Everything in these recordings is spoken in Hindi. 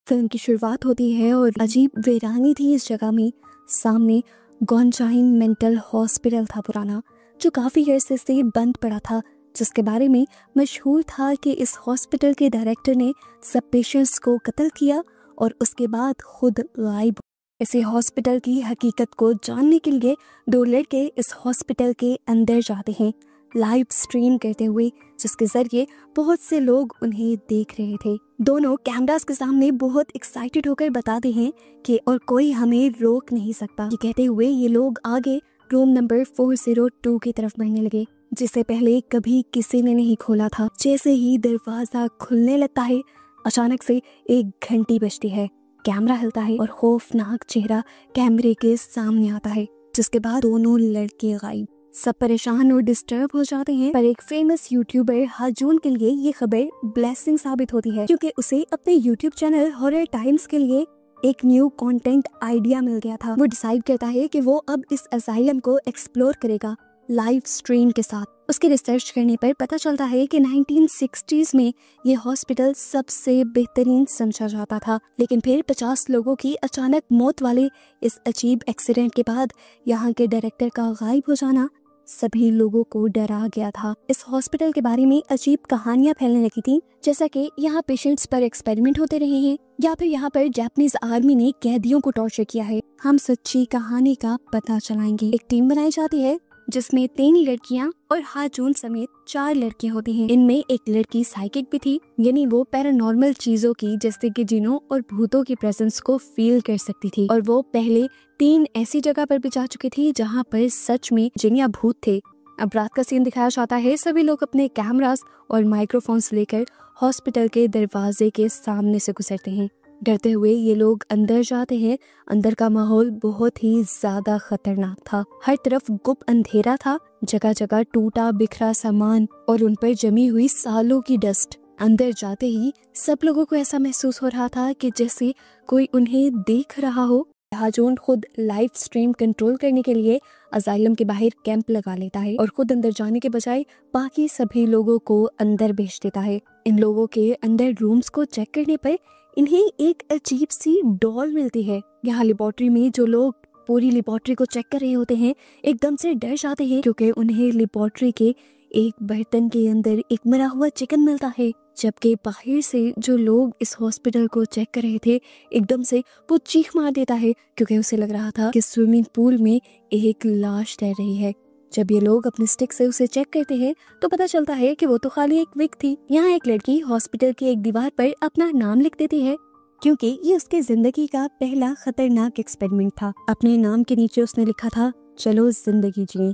फिल्म की शुरुआत होती है और अजीब वीरानी थी इस जगह में। सामने गॉन्जाइन मेंटल हॉस्पिटल था पुराना, जो काफ़ी अरसे से बंद पड़ा था, जिसके बारे में मशहूर था कि इस हॉस्पिटल के डायरेक्टर ने सब पेशेंट्स को कत्ल किया और उसके बाद खुद गायब। इसी हॉस्पिटल की हकीकत को जानने के लिए दो लड़के इस हॉस्पिटल के अंदर जाते हैं, लाइव स्ट्रीम करते हुए, जिसके जरिए बहुत से लोग उन्हें देख रहे थे। दोनों कैमरास के सामने बहुत एक्साइटेड होकर बताते हैं कि और कोई हमें रोक नहीं सकता। ये कहते हुए ये लोग आगे रूम नंबर 402 की तरफ बढ़ने लगे, जिसे पहले कभी किसी ने नहीं खोला था। जैसे ही दरवाजा खुलने लगता है, अचानक से एक घंटी बजती है, कैमरा हिलता है और खौफनाक चेहरा कैमरे के सामने आता है, जिसके बाद दोनों लड़के गायब। सब परेशान और डिस्टर्ब हो जाते हैं, पर एक फेमस यूट्यूबर हाजून के लिए ये खबर ब्लेसिंग साबित होती है, क्योंकि उसे अपने यूट्यूब चैनल हॉरर टाइम्स के लिए एक न्यू कंटेंट आइडिया मिल गया था। वो डिसाइड करता है कि वो अब इस असाइलम को एक्सप्लोर करेगा लाइव स्ट्रीम के साथ। उसकी रिसर्च करने पर पता चलता है कि 1960s में ये हॉस्पिटल सबसे बेहतरीन समझा जाता था, लेकिन फिर 50 लोगों की अचानक मौत वाले इस अजीब एक्सीडेंट के बाद यहाँ के डायरेक्टर का गायब हो जाना सभी लोगों को डरा गया था। इस हॉस्पिटल के बारे में अजीब कहानियां फैलने लगी थी, जैसा कि यहाँ पेशेंट्स पर एक्सपेरिमेंट होते रहे हैं या फिर यहाँ पर जापानीज आर्मी ने कैदियों को टॉर्चर किया है। हम सच्ची कहानी का पता चलाएंगे। एक टीम बनाई जाती है जिसमें 3 लड़कियां और हाजून समेत 4 लड़कियां होती हैं। इनमें एक लड़की साइकिक भी थी, यानी वो पैरानॉर्मल चीजों की जैसे कि जिनों और भूतों की प्रेजेंस को फील कर सकती थी, और वो पहले 3 ऐसी जगह पर भी जा चुकी थी जहाँ पर सच में जिन या भूत थे। अब रात का सीन दिखाया जाता है। सभी लोग अपने कैमरास और माइक्रोफोन्स लेकर हॉस्पिटल के दरवाजे के सामने से गुजरते हैं। डरते हुए ये लोग अंदर जाते हैं। अंदर का माहौल बहुत ही ज्यादा खतरनाक था। हर तरफ गुप्त अंधेरा था, जगह जगह टूटा बिखरा सामान और उन पर जमी हुई सालों की डस्ट। अंदर जाते ही सब लोगों को ऐसा महसूस हो रहा था कि जैसे कोई उन्हें देख रहा हो। हाजून खुद लाइव स्ट्रीम कंट्रोल करने के लिए असाइलम के बाहर कैंप लगा लेता है और खुद अंदर जाने के बजाय बाकी सभी लोगों को अंदर भेज देता है। इन लोगों के अंदर रूम्स को चेक करने पर इन्हें एक अजीब सी डॉल मिलती है। यहाँ लेबोरेटरी में जो लोग पूरी लेबोरेटरी को चेक कर रहे होते हैं एकदम से डर जाते हैं, क्योंकि उन्हें लेबोरेटरी के एक बर्तन के अंदर एक मरा हुआ चिकन मिलता है, जबकि बाहर से जो लोग इस हॉस्पिटल को चेक कर रहे थे एकदम से वो चीख मार देता है, क्योंकि उसे लग रहा था कि स्विमिंग पूल में एक लाश तैर रही है। जब ये लोग अपने स्टिक से उसे चेक करते हैं तो पता चलता है कि वो तो खाली एक विग थी। यहाँ एक लड़की हॉस्पिटल की एक दीवार पर अपना नाम लिख देती है, क्योंकि ये उसके जिंदगी का पहला खतरनाक एक्सपेरिमेंट था। अपने नाम के नीचे उसने लिखा था, चलो जिंदगी जिए।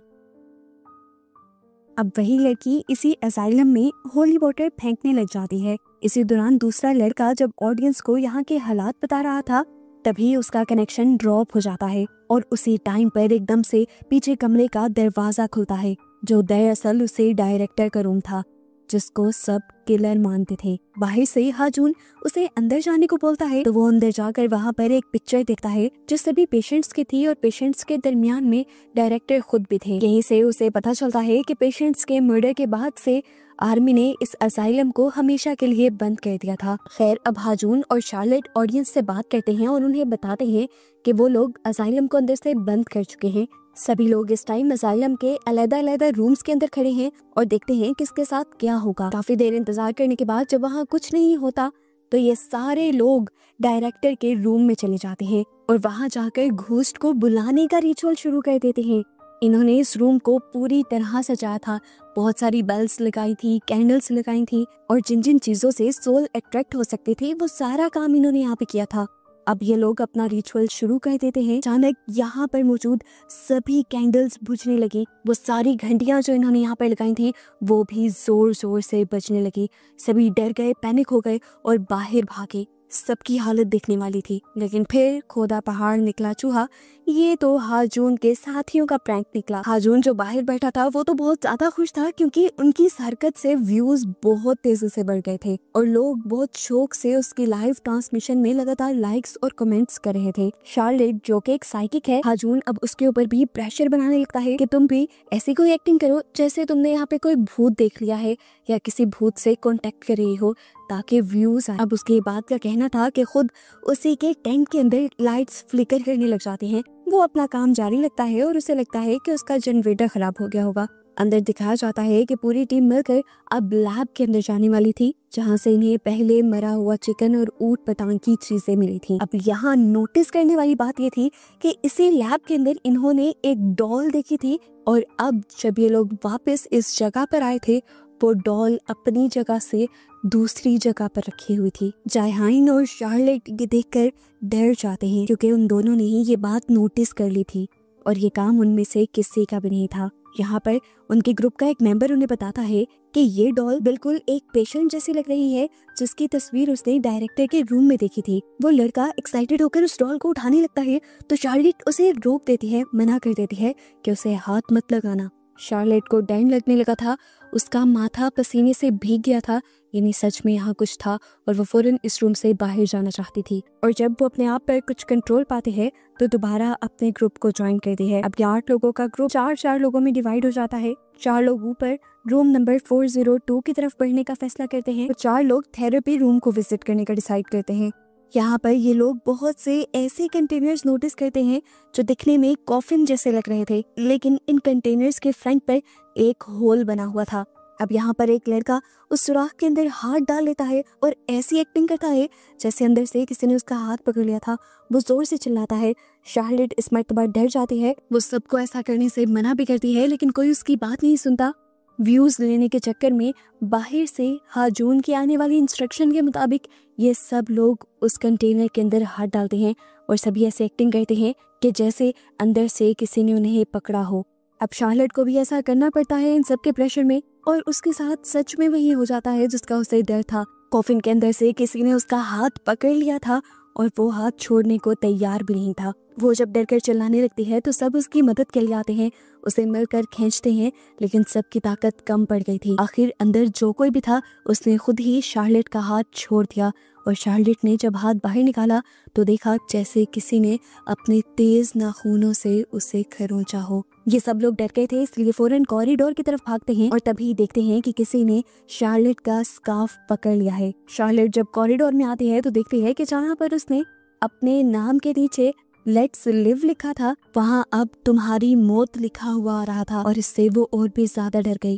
अब वही लड़की इसी असाइलम में होली वाटर फेंकने लग जाती है। इसी दौरान दूसरा लड़का जब ऑडियंस को यहाँ के हालात बता रहा था, तभी उसका कनेक्शन ड्रॉप हो जाता है और उसी टाइम पर एकदम से पीछे कमरे का दरवाजा खुलता है, जो दरअसल उसे डायरेक्टर का रूम था, जिसको सब किलर मानते थे। बाहर से हाजून उसे अंदर जाने को बोलता है, तो वो अंदर जाकर वहाँ पर एक पिक्चर देखता है जो सभी पेशेंट्स की थी और पेशेंट्स के दरमियान में डायरेक्टर खुद भी थे। यहीं से उसे पता चलता है कि पेशेंट्स के मर्डर के बाद से आर्मी ने इस असाइलम को हमेशा के लिए बंद कर दिया था। खैर, अब हाजून और शार्लेट ऑडियंस से बात करते हैं और उन्हें बताते हैं कि वो लोग असाइलम को अंदर से बंद कर चुके हैं। सभी लोग इस टाइम असाइलम के अलग-अलग रूम्स के अंदर खड़े हैं और देखते हैं किसके साथ क्या होगा। काफी देर इंतजार करने के बाद जब वहाँ कुछ नहीं होता तो ये सारे लोग डायरेक्टर के रूम में चले जाते हैं और वहाँ जाकर घोस्ट को बुलाने का रिचुअल शुरू कर देते हैं। इन्होंने इस रूम को पूरी तरह सजाया था, बहुत सारी बेल्स लगाई थी, कैंडल्स लगाई थी और जिन जिन चीजों से सोल अट्रैक्ट हो सकते थे वो सारा काम इन्होंने यहाँ पे किया था। अब ये लोग अपना रिचुअल शुरू कर देते हैं। अचानक यहाँ पर मौजूद सभी कैंडल्स बुझने लगी। वो सारी घंटियां जो इन्होंने यहाँ पर लगाई थी वो भी जोर जोर से बजने लगी। सभी डर गए, पैनिक हो गए और बाहर भागे। सबकी हालत देखने वाली थी, लेकिन फिर खोदा पहाड़ निकला चूहा। ये तो हाजून के साथियों का प्रैंक निकला। हाजून जो बाहर बैठा था वो तो बहुत ज्यादा खुश था, क्योंकि उनकी इस हरकत से व्यूज बहुत तेजी से बढ़ गए थे और लोग बहुत शौक से उसकी लाइव ट्रांसमिशन में लगातार लाइक्स और कमेंट्स कर रहे थे। शार्लेट जो कि एक साइकिक है, हाजून अब उसके ऊपर भी प्रेशर बनाने लगता है कि तुम भी ऐसी कोई एक्टिंग करो जैसे तुमने यहाँ पे कोई भूत देख लिया है या किसी भूत से कॉन्टेक्ट कर रही हो, ताकि व्यूज आए। अब उसके बाद का कहना था कि खुद उसी के टेंट के अंदर लाइट्स फ्लिकर करने लग जाती हैं। वो अपना काम जारी रखता है और उसे लगता है कि उसका जनरेटर खराब हो गया होगा। अंदर दिखाया जाता है कि पूरी टीम मिलकर अब लैब के अंदर जाने वाली थी, जहां से इन्हें पहले मरा हुआ चिकन और ऊट पटांग की चीजें मिली थी। अब यहाँ नोटिस करने वाली बात ये थी कि इसी लैब के अंदर इन्होंने एक डॉल देखी थी, और अब जब ये लोग वापस इस जगह पर आए थे, वो डॉल अपनी जगह से दूसरी जगह पर रखी हुई थी। जायहान और शार्लेट ये देखकर डर जाते हैं, क्योंकि उन दोनों ने ही ये बात नोटिस कर ली थी और ये काम उनमें से किसी का भी नहीं था। यहाँ पर उनके ग्रुप का एक मेंबर उन्हें बताता है कि ये डॉल बिल्कुल एक पेशेंट जैसी लग रही है, जिसकी तस्वीर उसने डायरेक्टर के रूम में देखी थी। वो लड़का एक्साइटेड होकर उस डॉल को उठाने लगता है तो शार्लेट उसे रोक देती है, मना कर देती है कि उसे हाथ मत लगाना। शार्लेट को डर लगने लगा था, उसका माथा पसीने से भीग गया था, यानी सच में यहाँ कुछ था और वो फौरन इस रूम से बाहर जाना चाहती थी। और जब वो अपने आप पर कुछ कंट्रोल पाते हैं तो दोबारा अपने ग्रुप को ज्वाइन करती है। अब 8 लोगों का ग्रुप 4 लोगों में डिवाइड हो जाता है। 4 लोग ऊपर रूम नंबर 402 की तरफ बढ़ने का फैसला करते हैं और 4 लोग थेरेपी रूम को विजिट करने का डिसाइड करते हैं। यहाँ पर ये लोग बहुत से ऐसे कंटेनर्स नोटिस करते हैं जो दिखने में कॉफिन जैसे लग रहे थे, लेकिन इन कंटेनर्स के फ्रंट पर एक होल बना हुआ था। अब यहाँ पर एक लड़का उस सुराख के अंदर हाथ डाल लेता है और ऐसी एक्टिंग करता है जैसे अंदर से किसी ने उसका हाथ पकड़ लिया था। वो जोर से चिल्लाता है। शार्लेट इस मर्तबा डर जाती है। वो सबको ऐसा करने से मना भी करती है, लेकिन कोई उसकी बात नहीं सुनता। व्यूज लेने के चक्कर में बाहर से हाजून की आने वाली इंस्ट्रक्शन के मुताबिक ये सब लोग उस कंटेनर के अंदर हाथ डालते हैं और सभी ऐसे एक्टिंग करते हैं कि जैसे अंदर से किसी ने उन्हें पकड़ा हो। अब शार्लेट को भी ऐसा करना पड़ता है इन सब के प्रेशर में, और उसके साथ सच में वही हो जाता है जिसका उसे डर था। कॉफिन के अंदर से किसी ने उसका हाथ पकड़ लिया था और वो हाथ छोड़ने को तैयार भी नहीं था। वो जब डरकर चिल्लाने लगती है तो सब उसकी मदद के लिए आते हैं, उसे मिलकर खींचते हैं, लेकिन सबकी ताकत कम पड़ गई थी। आखिर अंदर जो कोई भी था उसने खुद ही शार्लेट का हाथ छोड़ दिया, और शार्लेट ने जब हाथ बाहर निकाला तो देखा जैसे किसी ने अपने तेज नाखूनों से उसे खरोंचा हो। ये सब लोग डर गए थे, इसलिए फौरन कॉरिडोर की तरफ भागते हैं और तभी देखते हैं कि किसी ने शार्लेट का स्कार्फ पकड़ लिया है। शार्लेट जब कॉरिडोर में आती है तो देखती है कि जहाँ पर उसने अपने नाम के नीचे लेट्स लिव लिखा था, वहाँ अब तुम्हारी मौत लिखा हुआ आ रहा था, और इससे वो और भी ज्यादा डर गई।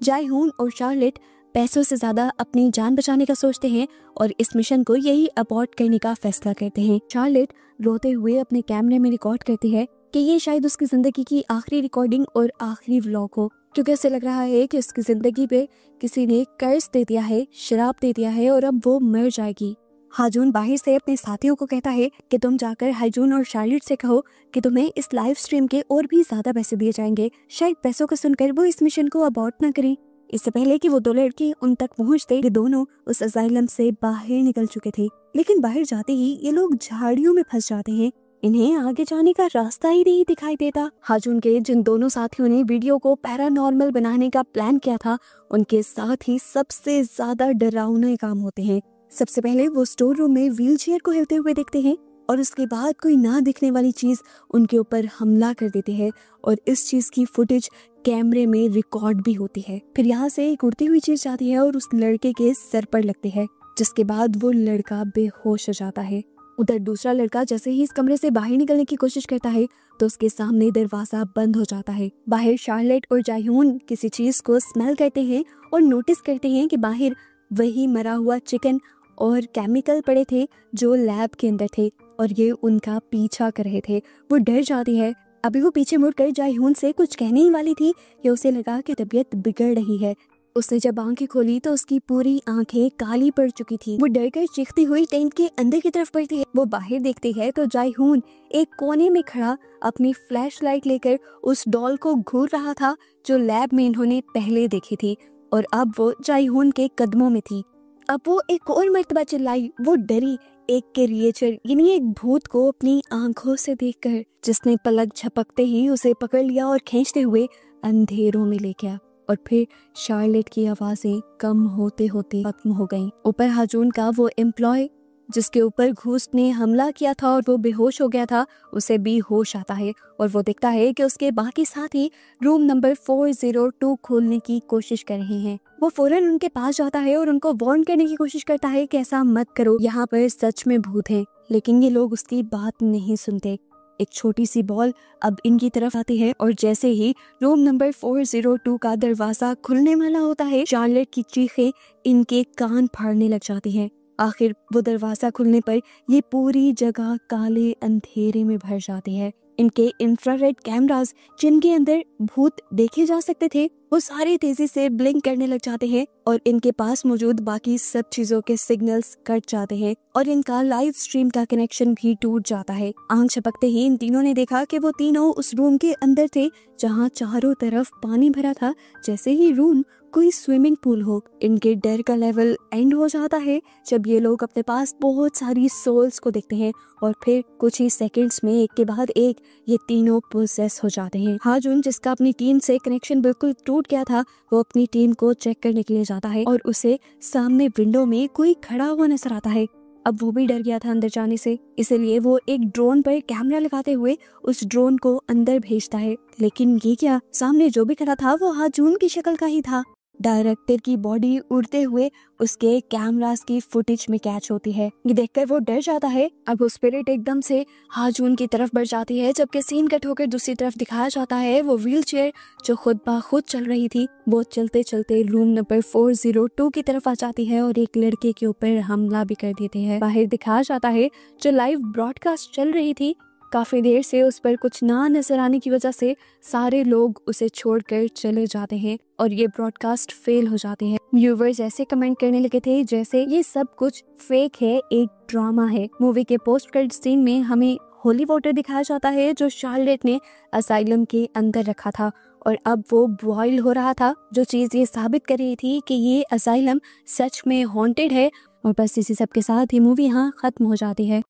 जायहून और शार्लेट पैसों से ज्यादा अपनी जान बचाने का सोचते हैं और इस मिशन को यही अबॉर्ट करने का फैसला करते हैं। शार्लेट रोते हुए अपने कैमरे में रिकॉर्ड करती है कि ये शायद उसकी जिंदगी की आखिरी रिकॉर्डिंग और आखिरी व्लॉग हो, क्योंकि उसे लग रहा है कि उसकी जिंदगी पे किसी ने कर्ज दे दिया है, शराब दे दिया है और अब वो मर जाएगी। हाजून बाहर से अपने साथियों को कहता है कि तुम जाकर हाजून और शार्लेट से कहो कि तुम्हें इस लाइव स्ट्रीम के और भी ज्यादा पैसे दिए जाएंगे। शायद पैसों को सुनकर वो इस मिशन को अबॉर्ट न करें। इससे पहले कि वो 2 लड़के उन तक पहुंचते, ये दोनों उस असाइलम से बाहर निकल चुके थे, लेकिन बाहर जाते ही ये लोग झाड़ियों में फंस जाते हैं। इन्हें आगे जाने का रास्ता ही नहीं दिखाई देता। हाजून के जिन दोनों साथियों ने वीडियो को पैरानॉर्मल बनाने का प्लान किया था, उनके साथ ही सबसे ज्यादा डरावने काम होते हैं। सबसे पहले वो स्टोर रूम में व्हीलचेयर को हिलते हुए देखते हैं और उसके बाद कोई ना दिखने वाली चीज उनके ऊपर हमला कर देती है, और इस चीज की फुटेज कैमरे में रिकॉर्ड भी होती है। फिर यहाँ से एक उड़ती हुई चीज जाती है और उस लड़के के सर पर लगती है, जिसके बाद वो लड़का बेहोश हो जाता है। उधर दूसरा लड़का जैसे ही इस कमरे से बाहर निकलने की कोशिश करता है तो उसके सामने दरवाजा बंद हो जाता है। बाहर शार्लेट और जायहून किसी चीज को स्मेल करते हैं और नोटिस करते हैं कि बाहर वही मरा हुआ चिकन और केमिकल पड़े थे जो लैब के अंदर थे, और ये उनका पीछा कर रहे थे। वो डर जाती है। अभी वो पीछे मुड़कर जायहून से कुछ कहने ही वाली थी कि उसे लगा कि तबीयत बिगड़ रही है। उसने जब आंखें खोली तो उसकी पूरी आंखें काली पड़ चुकी थी। वो डर कर चीखती हुई टेंट के अंदर की तरफ बढ़ती है। वो बाहर देखती है तो जायहून एक कोने में खड़ा अपनी फ्लैश लाइट लेकर उस डॉल को घूर रहा था जो लैब में इन्होंने पहले देखी थी, और अब वो जायहून के कदमों में थी। अब वो एक और मर्तबा चिल्लाई। वो डरी एक क्रिएचर यानी एक भूत को अपनी आंखों से देखकर, जिसने पलक झपकते ही उसे पकड़ लिया और खींचते हुए अंधेरों में ले गया। और फिर शार्लेट की आवाजें कम होते होते खत्म हो गईं। ऊपर हाजून का वो एम्प्लॉय जिसके ऊपर घोस्ट ने हमला किया था और वो बेहोश हो गया था, उसे भी होश आता है और वो देखता है कि उसके बाकी साथी रूम नंबर 402 खोलने की कोशिश कर रहे हैं। वो फौरन उनके पास जाता है और उनको वार्न करने की कोशिश करता है कि ऐसा मत करो, यहाँ पर सच में भूत हैं। लेकिन ये लोग उसकी बात नहीं सुनते। एक छोटी सी बॉल अब इनकी तरफ आती है और जैसे ही रूम नंबर 402 का दरवाजा खुलने वाला होता है, चार्लेट की चीखें इनके कान फाड़ने लग जाती हैं। आखिर वो दरवाजा खुलने पर ये पूरी जगह काले अंधेरे में भर जाती है। इनके इंफ्रारेड कैमरास जिनके अंदर भूत देखे जा सकते थे, वो सारे तेजी से ब्लिंक करने लग जाते हैं और इनके पास मौजूद बाकी सब चीजों के सिग्नल्स कट जाते हैं और इनका लाइव स्ट्रीम का कनेक्शन भी टूट जाता है। आंख झपकते ही इन तीनों ने देखा कि वो तीनों उस रूम के अंदर थे जहां चारों तरफ पानी भरा था, जैसे ही रूम कोई स्विमिंग पूल हो। इनके डर का लेवल एंड हो जाता है जब ये लोग अपने पास बहुत सारी सोल्स को देखते हैं और फिर कुछ ही सेकंड्स में एक के बाद एक ये तीनों पोसेस हो जाते हैं। हाजुन, जिसका अपनी टीम से कनेक्शन बिल्कुल टूट गया था, वो अपनी टीम को चेक करने के लिए जाता है और उसे सामने विंडो में कोई खड़ा हुआ नजर आता है। अब वो भी डर गया था अंदर जाने से, इसलिए वो एक ड्रोन पर कैमरा लगाते हुए उस ड्रोन को अंदर भेजता है। लेकिन ये क्या, सामने जो भी खड़ा था वो हाजुन की शक्ल का ही था। डायरेक्टर की बॉडी उड़ते हुए उसके कैमरास की फुटेज में कैच होती है। ये देखकर वो डर जाता है। अब वो स्पिरिट एकदम से हाजुन की तरफ बढ़ जाती है, जबकि सीन कट होकर दूसरी तरफ दिखाया जाता है वो व्हीलचेयर जो खुद ब खुद चल रही थी, वो चलते चलते रूम नंबर 402 की तरफ आ जाती है और एक लड़के के ऊपर हमला भी कर देती है। बाहर दिखाया जाता है जो लाइव ब्रॉडकास्ट चल रही थी, काफी देर से उस पर कुछ ना नजर आने की वजह से सारे लोग उसे छोड़कर चले जाते हैं और ये ब्रॉडकास्ट फेल हो जाते हैं। व्यूवर्स ऐसे कमेंट करने लगे थे जैसे ये सब कुछ फेक है, एक ड्रामा है। मूवी के पोस्ट क्रेडिट सीन में हमें होली वाटर दिखाया जाता है जो शार्लेट ने असाइलम के अंदर रखा था और अब वो बॉयल हो रहा था, जो चीज़ ये साबित कर रही थी कि ये असाइलम सच में हॉन्टेड है। और बस इसी सब के साथ ही मूवी यहाँ खत्म हो जाती है।